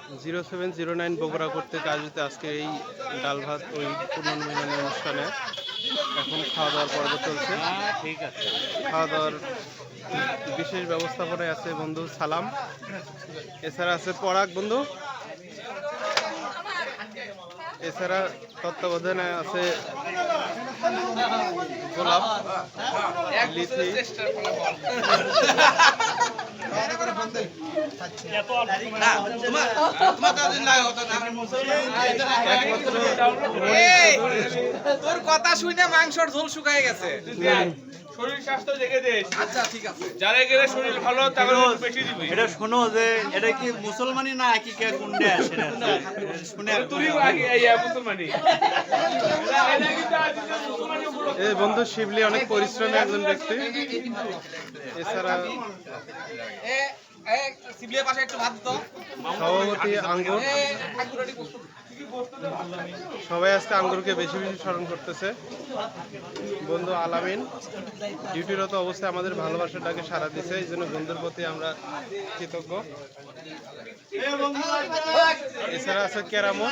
0709 বগুড়া করতে আয়োজিত আজকে এই ডাল ভাত ওই পুনর্মিলনী অনুষ্ঠানে এখন খাওয়া দাওয়ার পর্ব চলছে। ঠিক আছে, খাওয়া দাওয়ার বিশেষ ব্যবস্থাপনায় আছে বন্ধু সালাম, এছাড়া আছে পরাগ বন্ধু, এছাড়া তত্ত্বাবধানে আছে গোলাপ, লিথি, তোর কথা শুনে মাংসর ঝোল শুকায় গেছে। শরীর স্বাস্থ্য দেখে দেশ। আচ্ছা ঠিক আছে, যারা গেলে শরীর ভালো তাহলে বেশি দিবি। এটা শোনো যে এটা কি মুসলমানি না কি কে কোনটা সেটা শুনে তুই আগে এই মুসলমানি। এই বন্ধু শিবলি অনেক পরিশ্রমী একজন ব্যক্তি। এছাড়া সিবলির পাশে একটু ভাত দাও। সভাপতি আঙ্গুর, সবাই আজকে আঙ্গুরকে বেশি বেশি স্মরণ করতেছে। বন্ধু আলামিন ডিউটিরত অবস্থায় আমাদের ভালোবাসার ডাকে সাড়া দিছে, এই জন্য বন্ধুর প্রতি আমরা কৃতজ্ঞ। এছাড়া আছে কেরামত,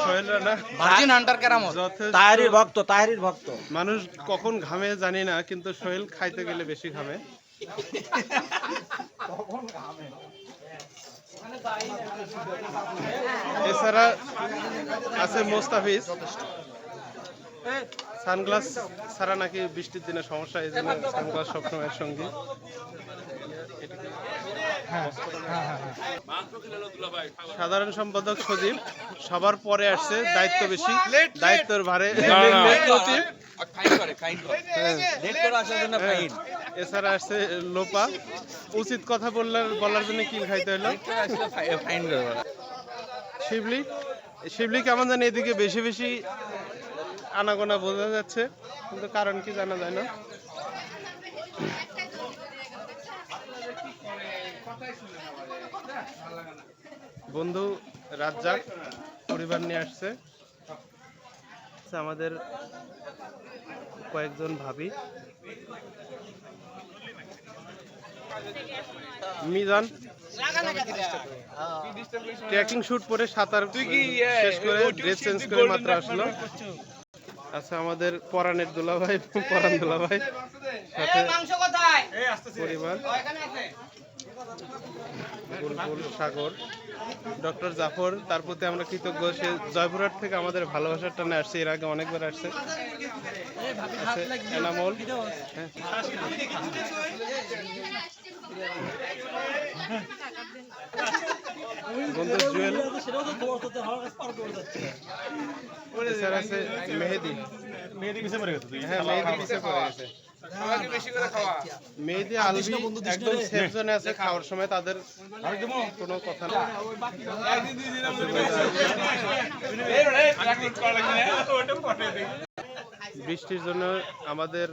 সোহেল রানা, ভার্জিন হান্টার কেরামত, যথেষ্ট তাহেরির ভক্ত মানুষ কখন ঘামে জানি না, কিন্তু সোহেল খাইতে গেলে বেশি ঘামে। এছাড়া আছে মোস্তাফিজ, সানগ্লাস ছাড়া নাকি বৃষ্টির দিনে সমস্যা, এই জন্য সানগ্লাস সবসময়ের সঙ্গী। সাধারণ সম্পাদক সজীব সবার পরে আসছে, দায়িত্ব বেশি, দায়িত্বের ভারে। এছাড়া আসছে লোপা, উচিত কথা বলার জন্য কিল খাইতে হলো। শিবলি, শিবলি কেমন জানি এদিকে বেশি বেশি আনাগোনা বোঝা যাচ্ছে, কিন্তু কারণ কি জানা যায় না। বন্ধু রাজ্জাক পরিবার নিয়ে আসছে, আমাদের কয়েকজন ভাবি। মিজান ট্রেকিং শুট পরে সাঁতার শেষ করে ড্রেস চেঞ্জ করে মাত্র আসলো। আচ্ছা আমাদের পরাণের দুলাভাই, পরাণ দুলাভাই সাথে পরিবার, বুলবুল, সাগর, ডক্টর জাফর, তার প্রতি আমরা কৃতজ্ঞ। সে জয়পুরহাট থেকে আমাদের ভালোবাসার টানে আসছে, এর আগে অনেকবার আসছে। এনামল, বন্ধু জুয়েল, এছাড়া আছে মেহেদি। মেহেদি পিছে পড়ে গেছে। হ্যাঁ মেহেদি পিছে পড়ে গেছে। মেহেদি আলবি একদম সেফ জোনে আছে, খাওয়ার সময় তাদের কোনো কথা না। বৃষ্টির জন্য আমাদের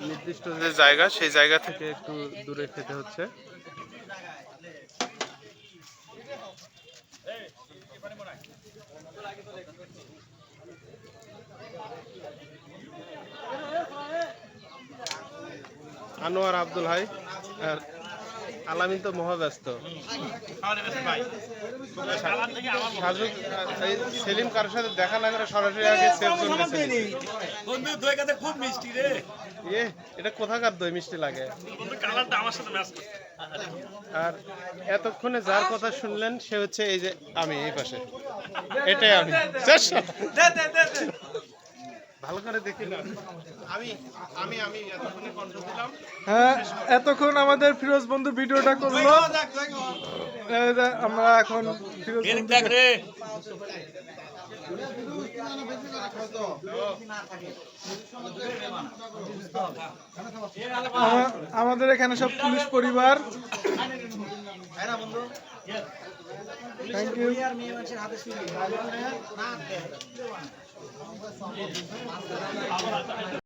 নির্দিষ্ট যে জায়গা, সেই জায়গা থেকে একটু দূরে খেতে হচ্ছে। আনোয়ার, আব্দুল হাই আর আলামিন তো মহাব্যস্ত। সাজুক সেলিম কারোর সাথে দেখা না করে সরাসরি আগে সেফ জোন গেছে। বন্ধু দই কাতে খুব মিষ্টি রে। এটা কোথাকার দই মিষ্টি লাগে। বন্ধু কালারটা আমার সাথে ম্যাচ করছে। আর এতক্ষণে যার কথা শুনলেন সে হচ্ছে এই যে আমি, এই পাশে, এটাই আমি। ভালো করে দেখি না, আমি আমি আমি এতক্ষণে কণ্ঠ দিলাম। হ্যাঁ, এতক্ষণ আমাদের ফিরোজ বন্ধু ভিডিওটা করলো। আমরা এখন ফিরোজ বন্ধু দেখ রে। আমাদের এখানে সব পুলিশ পরিবার। Thank you.